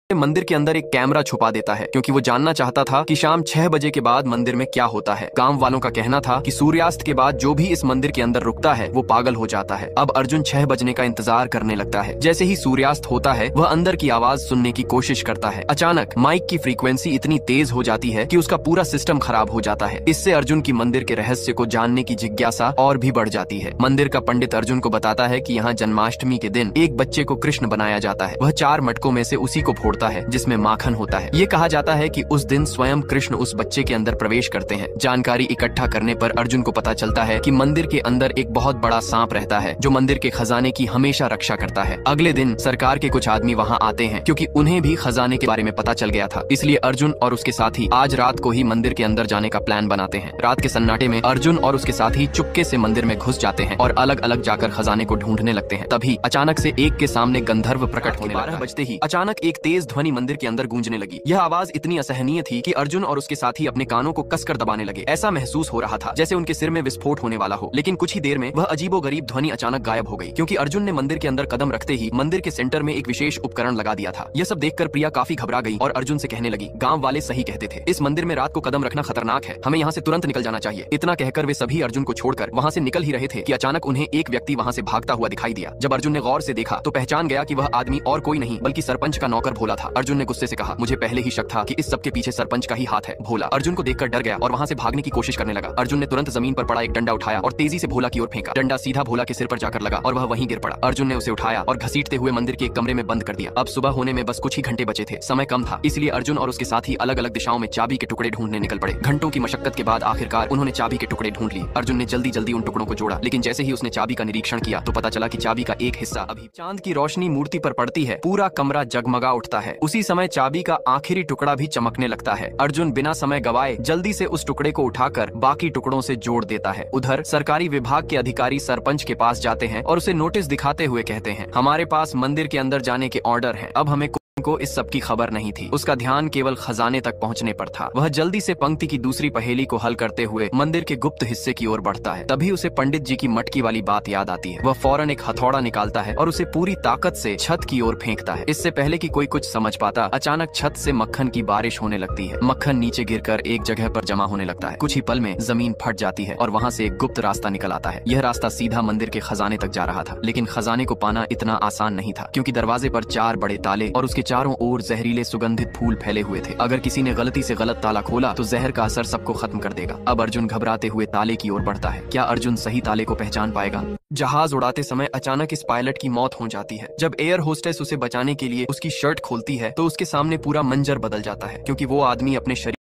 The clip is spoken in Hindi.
मंदिर के अंदर एक कैमरा छुपा देता है क्योंकि वो जानना चाहता था कि शाम 6 बजे के बाद मंदिर में क्या होता है। गांव वालों का कहना था कि सूर्यास्त के बाद जो भी इस मंदिर के अंदर रुकता है वो पागल हो जाता है। अब अर्जुन 6 बजने का इंतजार करने लगता है। जैसे ही सूर्यास्त होता है वह अंदर की आवाज सुनने की कोशिश करता है। अचानक माइक की फ्रीक्वेंसी इतनी तेज हो जाती है कि उसका पूरा सिस्टम खराब हो जाता है। इससे अर्जुन की मंदिर के रहस्य को जानने की जिज्ञासा और भी बढ़ जाती है। मंदिर का पंडित अर्जुन को बताता है कि यहाँ जन्माष्टमी के दिन एक बच्चे को कृष्ण बनाया जाता है। वह 4 मटकों में से उसी को फोड़ता है जिसमें माखन होता है। ये कहा जाता है कि उस दिन स्वयं कृष्ण उस बच्चे के अंदर प्रवेश करते हैं। जानकारी इकट्ठा करने पर अर्जुन को पता चलता है कि मंदिर के अंदर एक बहुत बड़ा सांप रहता है जो मंदिर के खजाने की हमेशा रक्षा करता है। अगले दिन सरकार के कुछ आदमी वहाँ आते हैं क्योंकि उन्हें भी खजाने के बारे में पता चल गया था। इसलिए अर्जुन और उसके साथी आज रात को ही मंदिर के अंदर जाने का प्लान बनाते हैं। रात के सन्नाटे में अर्जुन और उसके साथी चुपके से मंदिर में घुस जाते हैं और अलग अलग जाकर खजाने को ढूंढने लगते हैं। तभी अचानक से एक के सामने गंधर्व प्रकट होने लगा। 12 बजते ही अचानक एक तेज ध्वनि मंदिर के अंदर गूंजने लगी। यह आवाज इतनी असहनीय थी कि अर्जुन और उसके साथी अपने कानों को कसकर दबाने लगे। ऐसा महसूस हो रहा था जैसे उनके सिर में विस्फोट होने वाला हो। लेकिन कुछ ही देर में वह अजीबोगरीब ध्वनि अचानक गायब हो गई क्योंकि अर्जुन ने मंदिर के अंदर कदम रखते ही मंदिर के सेंटर में एक विशेष उपकरण लगा दिया था। यह सब देखकर प्रिया काफी घबरा गई और अर्जुन से कहने लगी, गांव वाले सही कहते थे, इस मंदिर में रात को कदम रखना खतरनाक है, हमें यहाँ से तुरंत निकल जाना चाहिए। इतना कहकर वे सभी अर्जुन को छोड़कर वहाँ से निकल ही रहे थे कि अचानक उन्हें एक व्यक्ति वहाँ से भागता हुआ दिखाई दिया। जब अर्जुन ने गौर से देखा तो पहचान गया कि वह आदमी और कोई नहीं बल्कि सरपंच का नौकर भोला था। अर्जुन ने गुस्से से कहा, मुझे पहले ही शक था कि इस सब के पीछे सरपंच का ही हाथ है। भोला अर्जुन को देखकर डर गया और वहाँ से भागने की कोशिश करने लगा। अर्जुन ने तुरंत जमीन पर पड़ा एक डंडा उठाया और तेजी से भोला की ओर फेंका। डंडा सीधा भोला के सिर पर जाकर लगा और वह वहीं गिर पड़ा। अर्जुन ने उसे उठाया और घसीटते हुए मंदिर के एक कमरे में बंद कर दिया। अब सुबह होने में बस कुछ ही घंटे बचे थे। समय कम था, इसलिए अर्जुन और उसके साथी अलग अलग दिशाओं में चाबी के टुकड़े ढूंढने निकल पड़े। घंटों की मशक्कत के बाद आखिरकार उन्होंने चाबी के टुकड़े ढूंढ लिए। अर्जुन ने जल्दी जल्दी उन टुकड़ों को जोड़ा, लेकिन जैसे ही उसने चाबी का निरीक्षण किया तो पता चला कि चाबी का एक हिस्सा अभी चांद की रोशनी मूर्ति पर पड़ती है। पूरा कमरा जगमगा उठता है। उसी समय चाबी का आखिरी टुकड़ा भी चमकने लगता है। अर्जुन बिना समय गवाए जल्दी से उस टुकड़े को उठाकर बाकी टुकड़ों से जोड़ देता है। उधर सरकारी विभाग के अधिकारी सरपंच के पास जाते हैं और उसे नोटिस दिखाते हुए कहते हैं, हमारे पास मंदिर के अंदर जाने के ऑर्डर हैं। अब हमें को इस सब की खबर नहीं थी। उसका ध्यान केवल खजाने तक पहुंचने पर था। वह जल्दी से पंक्ति की दूसरी पहेली को हल करते हुए मंदिर के गुप्त हिस्से की ओर बढ़ता है। तभी उसे पंडित जी की मटकी वाली बात याद आती है। वह फौरन एक हथौड़ा निकालता है और उसे पूरी ताकत से छत की ओर फेंकता है। इससे पहले कि कोई कुछ समझ पाता, अचानक छत से मक्खन की बारिश होने लगती है। मक्खन नीचे गिरकर एक जगह पर जमा होने लगता है। कुछ ही पल में जमीन फट जाती है और वहाँ से एक गुप्त रास्ता निकल आता है। यह रास्ता सीधा मंदिर के खजाने तक जा रहा था। लेकिन खजाने को पाना इतना आसान नहीं था क्योंकि दरवाजे पर 4 बड़े ताले और उसके चारों ओर जहरीले सुगंधित फूल फैले हुए थे। अगर किसी ने गलती से गलत ताला खोला तो जहर का असर सबको खत्म कर देगा। अब अर्जुन घबराते हुए ताले की ओर बढ़ता है। क्या अर्जुन सही ताले को पहचान पाएगा? जहाज उड़ाते समय अचानक इस पायलट की मौत हो जाती है। जब एयर होस्टेस उसे बचाने के लिए उसकी शर्ट खोलती है तो उसके सामने पूरा मंजर बदल जाता है क्योंकि वो आदमी अपने शरीर